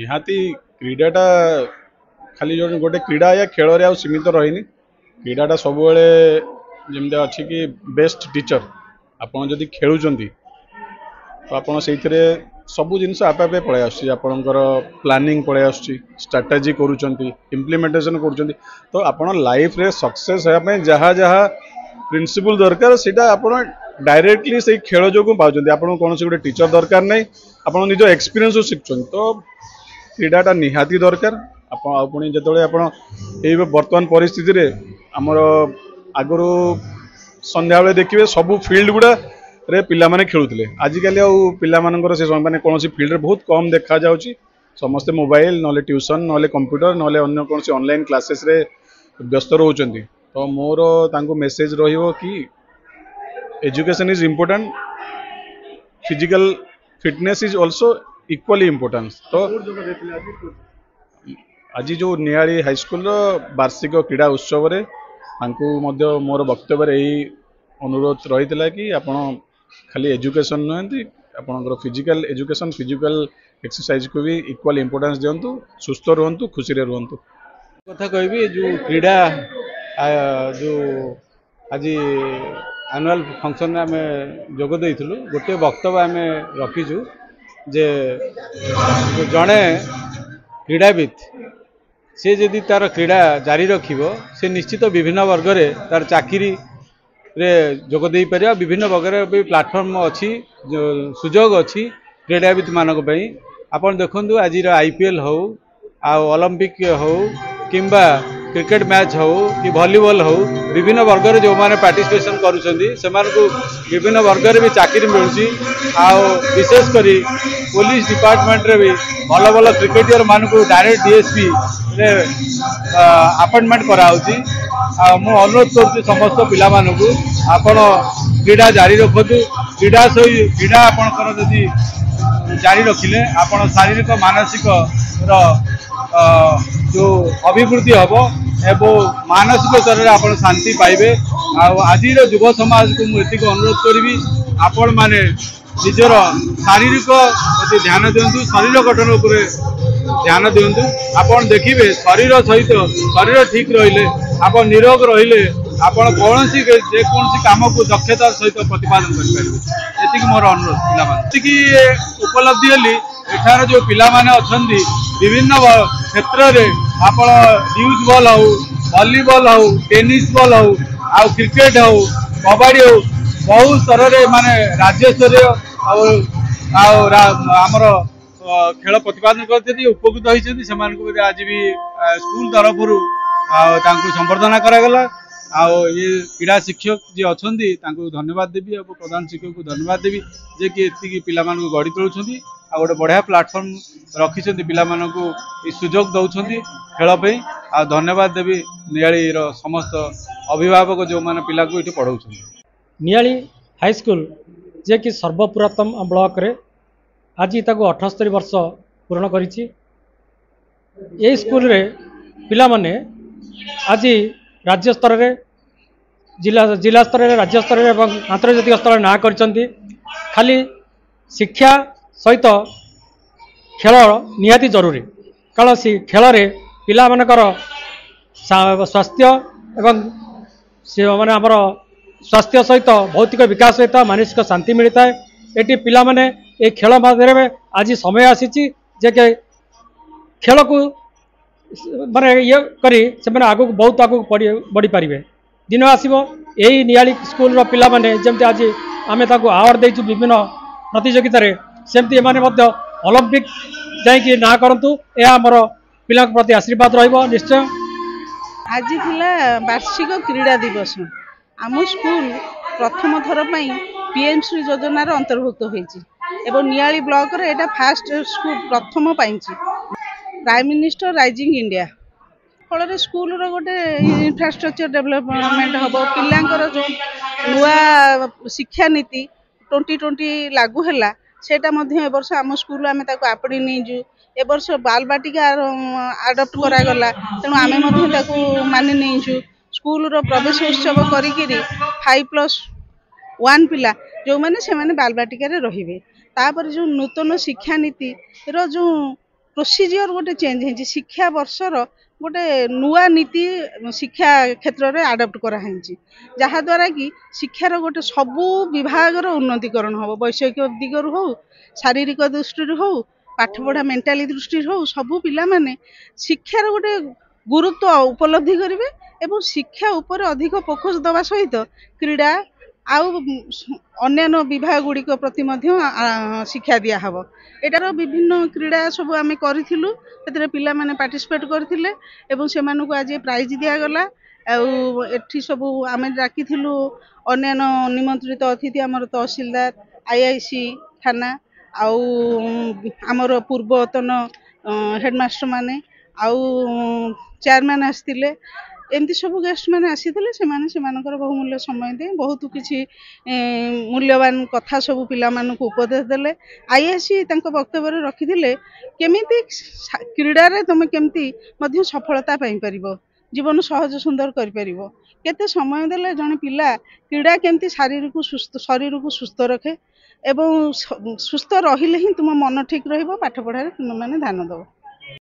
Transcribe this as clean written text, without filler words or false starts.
निहाती क्रीडाटा खाली जो गोटे क्रीडा या खेल रे सीमित रही क्रीडाटा सब जमी अच्छी कि बेस्ट टीचर आपड़ जदि खेलुंट तो आपड़ से सबू जिन आपे पलि आपर प्लानिंग पलि आट्राटेजी इम्प्लीमेंटेशन कर तो आप लाइफ रे सक्सेस होगापी जहाँ जहाँ प्रिंसिपल दरकार से डायरेक्टली से खेल जो पाँच आपको कौन गोटे टीचर दरकार नहीं आप निज एक्सपीरियंस शिखुं तो क्रीडाटा निहाती दरकार पुणी जो आप बर्तमान परिस्थिति आमर आगु संध्या बेले देखिए सबू फील्ड गुड़ा रे पिला माने खेलुले आजिकल पिलाମାନଙ୍କର से माने कौन फील्ड रे बहुत कम देखा जाउची समस्ते मोबाइल नले ट्यूशन नले कंप्यूटर नले अन्य कौन ऑनलाइन क्लासेस रे व्यस्त रहउचंती तो मोर तांको मेसेज रहिवो कि education is important physical fitness is also equally important तो आज जो नियाली हाई स्कूल वार्षिक क्रीड़ा उत्सव रे मोर वक्तव्य यही अनुरोध रही कि आपण खाली एजुकेशन नुहति आपणकर फिजिकल एजुकेशन फिजिकल एक्सरसाइज को भी इक्वल इम्पोर्टेंस दिंतु सुस्थ रुहतु खुशी रुहतु कथा कहबी जो क्रीड़ा जो आज एनुअल फंक्शन आम जोग देइथिलु गोटे वक्तव्य आम रखीचु जे जड़े क्रीड़ाविद से जदि तार क्रीड़ा जारी रखिबो से निश्चित विभिन्न वर्ग रे तार चाकरी रे जोग दे पारे विभिन्न वर्ग भी प्लाटफर्म अच्छी सुजोग अच्छी क्रीड़ाविद मानक पई आपण देखंतु आज आईपीएल हो आ ओलंपिक हो किंबा क्रिकेट मैच हो कि वॉलीबॉल हो विभिन्न वर्ग रे जो माने पार्टिसिपेशन करूछंदी सेमान को विभिन्न वर्ग रे भी चाकरी मिलुची आ विशेष करी पुलिस डिपार्टमेंट रे भी भल भल क्रिकेटर मान को डायरेक्ट डीएसपी रे अपॉइंटमेंट कराउची मु अनुरोध करुँ समस्त पिला मानकु आपण क्रीड़ा जारी रखतु क्रीड़ा आपणकर जदि जारी रखिले आपण शारीरिक मानसिक जो अभिवृद्धि हम एवं मानसिक स्तर में आप शांति पाइबे आज युव समाज को मुझे अनुरोध करी आपण माने निजर शारीरिक प्रति ध्यान दिंतु शरीर गठन उपर ध्यान दिंतु आपण देखिए शरीर सहित शरीर ठीक रहिले आप निरोग रहिले आपण कौन जेकोसी कम को दक्षतार सहित प्रतिपादन करें ये मोर अनुरोध पिला उपलब्धि हली एठार जो पिला माने अछंदी विभिन्न क्षेत्र में आप ड्यूज बॉल हो वॉलीबॉल हो टेनिस बॉल हो आ क्रिकेट हो कबड्डी हो बहुत स्तर में माने राज्य स्तरीय आमर खेल प्रतिपादन करते उपकृत होती आज भी स्कूल तरफ संबर्धना करागला ये क्रीड़ा शिक्षक जी अच्छा धन्यवाद देवी और प्रधान शिक्षक को धन्यवाद देवी जे कि एति पिला मानक गढ़ी तोलुछंती आ गोटे बढ़िया प्लाटफर्म रखिछंती पिला मानक सुजोग दउछंती खेल पे आ धन्यवाद देवी नियाली समस्त अभिभावक जो माने पिला को इठी पढ़ाउछंती नियाली हाई स्कूल जे कि सर्वपुरातन ब्लॉक रे आज ताको 78 वर्ष पूर्ण करिछि ए स्कूल रे पिला माने आज राज्य स्तर रे जिला स्तर रे राज्य स्तर रे एवं आंतर्जातिक स्तर ना करचंती खाली शिक्षा सहित खेल निहाती जरूरी कारण से खेल रे पिला मानकर स्वास्थ्य एवं से माने हमर स्वास्थ्य सहित भौतिक विकास होता मानसिक शांति मिलता है ये पिला माने ए खेल माध्यम में आज समय आसी जे के खेल को माने ये करी से माने आगु बहुत आगु बढ़ी पारिबे दिन आसीबो यही नियाली स्कूल रो पिला माने जेमते आज आमे ताको अवार्ड देइछु विभिन्न प्रतियोगिता रे सेमती माने मध्य ओलंपिक जाइए ना करंतु या हमर पिला प्रति आशीर्वाद रहिबो निश्चय। आज थिला वार्षिक क्रीड़ा दिवस आम स्कूल प्रथम थर पई पीएमसी योजना रे अंतर्भुक्त होईची एवं नियाली ब्लॉक रे एटा फास्ट स्कूल प्रथम पाइची प्राइम मिनिस्टर राइजिंग इंडिया फल स्कूल रो गोटे इंफ्रास्ट्रक्चर डेवलपमेंट हम पिलांकर जो नुआ शिक्षा नीति 2020 लागू हैला सेटा मध्य ए वर्ष आम स्कूल आमे ताको आपणी नेजु ए वर्ष बाल बाटिका अडप्ट करा गला तेणु आमे मध्य ताको मानि नेजु स्कूल रो प्रवेश उत्सव करिकिरी 5+1 पिला जो माने से माने बाल बाटिका रे रहिबे तापर जो नूतन शिक्षा नीति रो जो प्रोसीजर गोटे चेंज है शिक्षा वर्षर गोटे नुआ नीति शिक्षा क्षेत्र में आडप्ट कराई जहाद्वारा कि शिक्षार गोटे सबू विभागर उन्नतीकरण हम वैषयिक दिगरू हो शारीरिक दृष्टि हो पाठपढ़ा मेंटाली दृष्टि हो सबू पिला माने शिक्षार गोटे गुरुत्व उपलब्धि करेंगे एवं शिक्षा उपर अधिक फोकस दवा सहित क्रीड़ा आउ अन्य विभाग गुड़िक प्रति शिक्षा दिहब एटार विभिन्न क्रीड़ा सब आम करूँ पिला माने पार्टिसिपेट करथिले एवं से मानक आज प्राइज दिगला एठी सब आम डाकी अन्य निमंत्रित अतिथि आमर तहसीलदार आईआईसी थाना आउ आमर पूर्वतन हेडमास्टर माने आउ चेयरमैन आसते एमती सब गेस्ट मैंने आसी बहुमूल्य समय दे बहुत किसी मूल्यवान कथा सब पिला उपदेश देले आईआईसी वक्तव्य रखिले केमिति क्रीड़ा रे तुम केमती सफलता पाई परिबो जीवन सहज सुंदर कर परिबो केते समय देले जने पिला क्रीड़ा केमती शरीर को सुस्थ रखे एवं सुस्थ रहिले ही तुम मन ठीक रहिबो पाठ पढ़ारे तुम माने ध्यान दबो।